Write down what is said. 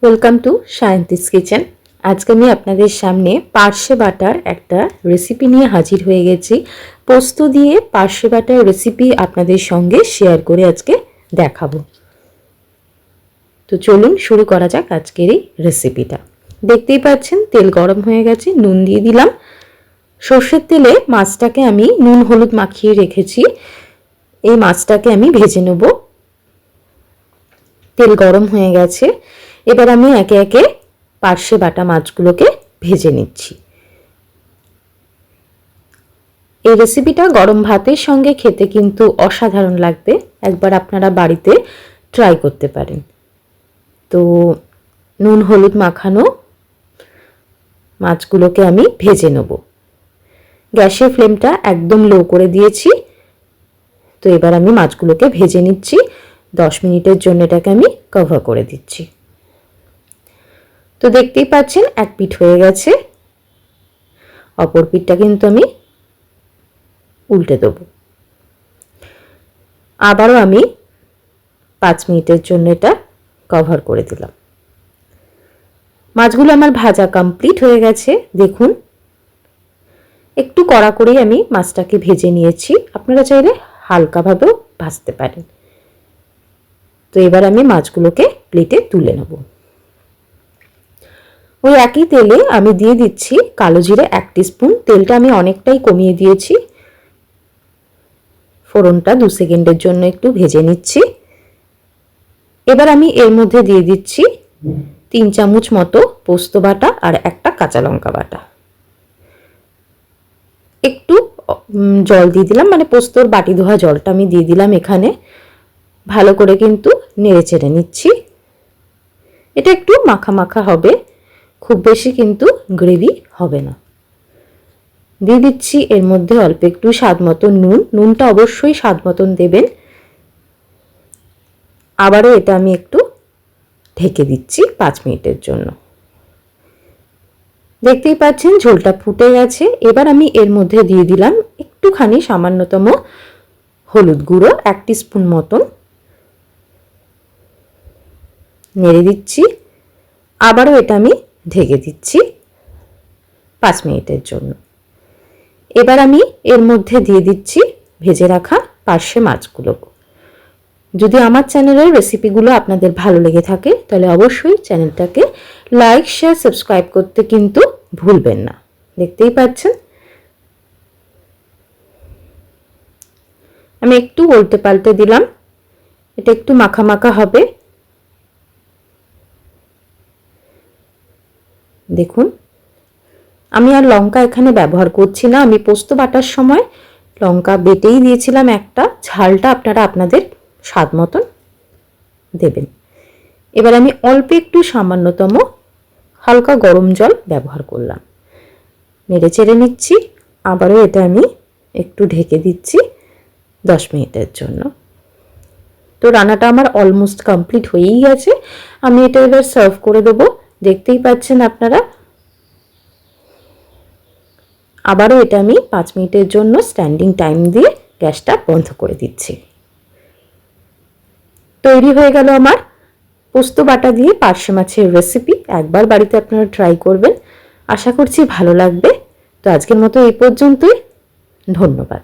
Welcome to সায়ন্তিস kitchen. আজকে আমি আপনাদের সামনে পার্শে বাটার একটা রেসিপি নিয়ে হাজির হয়ে গেছি। পোস্ত দিয়ে পার্শে বাটার রেসিপি আপনাদের সঙ্গে শেয়ার করে আজকে দেখাবো। তো চলুন শুরু করা যাক আজকের এই রেসিপিটা। দেখতেই পাচ্ছেন তেল গরম হয়ে গেছে, নুন দিয়ে দিলাম। সর্ষের তেলে মাছটাকে আমি নুন হলুদ মাখিয়ে রেখেছি। এই মাছটাকে আমি ভেজে নেব। তেল গরম হয়ে গেছে, এবার আমি একে একে পার্শে বাটা মাছগুলোকে ভেজে নিচ্ছি। এই রেসিপিটা গরম ভাতের সঙ্গে খেতে কিন্তু অসাধারণ লাগবে, একবার আপনারা বাড়িতে ট্রাই করতে পারেন। তো নুন হলুদ মাখানো মাছগুলোকে আমি ভেজে নেব। গ্যাসের ফ্লেমটা একদম লো করে দিয়েছি। তো এবার আমি মাছগুলোকে ভেজে নিচ্ছি। 10 মিনিটের জন্য এটাকে আমি কভার করে দিচ্ছি। তো দেখতেই পাচ্ছেন এক পিঠ হয়ে গেছে, অপর পিঠটা কিন্তু আমি উল্টে দেব। আবারও আমি 5 মিনিটের জন্য এটা কভার করে দিলাম। মাছগুলো আমার ভাজা কমপ্লিট হয়ে গেছে। দেখুন একটু কড়া করেই আমি মাছটাকে ভেজে নিয়েছি, আপনারা চাইলে হালকাভাবেও ভাজতে পারেন। তো এবার আমি মাছগুলোকে প্লেটে তুলে নেব। ওই একই তেলে আমি দিয়ে দিচ্ছি কালো জিরে 1 টিস্পুন। তেলটা আমি অনেকটাই কমিয়ে দিয়েছি। ফোড়নটা 2 সেকেন্ডের জন্য একটু ভেজে নিচ্ছি। এবার আমি এর মধ্যে দিয়ে দিচ্ছি 3 চামচ মতো পোস্ত বাটা আর একটা কাঁচা লঙ্কা বাটা। একটু জল দিয়ে দিলাম, মানে পোস্তর বাটি ধোয়া জলটা আমি দিয়ে দিলাম এখানে। ভালো করে কিন্তু নেড়ে চেড়ে নিচ্ছি। এটা একটু মাখা মাখা হবে, খুব বেশি কিন্তু গ্রেভি হবে না। দিয়ে দিচ্ছি এর মধ্যে অল্প একটু স্বাদ মতো নুন। নুনটা অবশ্যই স্বাদ মতন দেবেন। আবারও এটা আমি একটু ঢেকে দিচ্ছি 5 মিনিটের জন্য। দেখতেই পাচ্ছেন ঝোলটা ফুটে গেছে। এবার আমি এর মধ্যে দিয়ে দিলাম একটুখানি সামান্যতম হলুদ গুঁড়ো 1 টিস্পুন মতন। নেড়ে দিচ্ছি। আবারও এটা আমি ঢেকে দিচ্ছি 5 মিনিটের জন্য। এবার আমি এর মধ্যে দিয়ে দিচ্ছি ভেজে রাখা পার্শে মাছগুলো। যদি আমার চ্যানেলের রেসিপিগুলো আপনাদের ভালো লেগে থাকে তাহলে অবশ্যই চ্যানেলটাকে লাইক শেয়ার সাবস্ক্রাইব করতে কিন্তু ভুলবেন না। দেখতেই পাচ্ছেন আমি একটু উল্টে পাল্টে দিলাম, এটা একটু মাখা মাখা হবে। দেখুন আমি আর লঙ্কা এখানে ব্যবহার করছি না, আমি পোস্ত বাটার সময় লঙ্কা বেটেই দিয়েছিলাম একটা। ঝালটা আপনারা আপনাদের স্বাদ মতন দেবেন। এবার আমি অল্প একটু সামান্যতম হালকা গরম জল ব্যবহার করলাম। নেড়ে চেড়ে নিচ্ছি। আবারও এটা আমি একটু ঢেকে দিচ্ছি 10 মিনিটের জন্য। তো রান্নাটা আমার অলমোস্ট কমপ্লিট হয়েই গেছে। আমি এটা এবার সার্ভ করে দেবো। দেখতেই পাচ্ছেন আপনারা। আবারও এটা আমি 5 মিনিটের জন্য স্ট্যান্ডিং টাইম দিয়ে গ্যাসটা বন্ধ করে দিচ্ছি। তৈরি হয়ে গেল আমার পোস্ত বাটা দিয়ে পার্শে মাছের রেসিপি। একবার বাড়িতে আপনারা ট্রাই করবেন, আশা করছি ভালো লাগবে। তো আজকের মতো এই পর্যন্তই। ধন্যবাদ।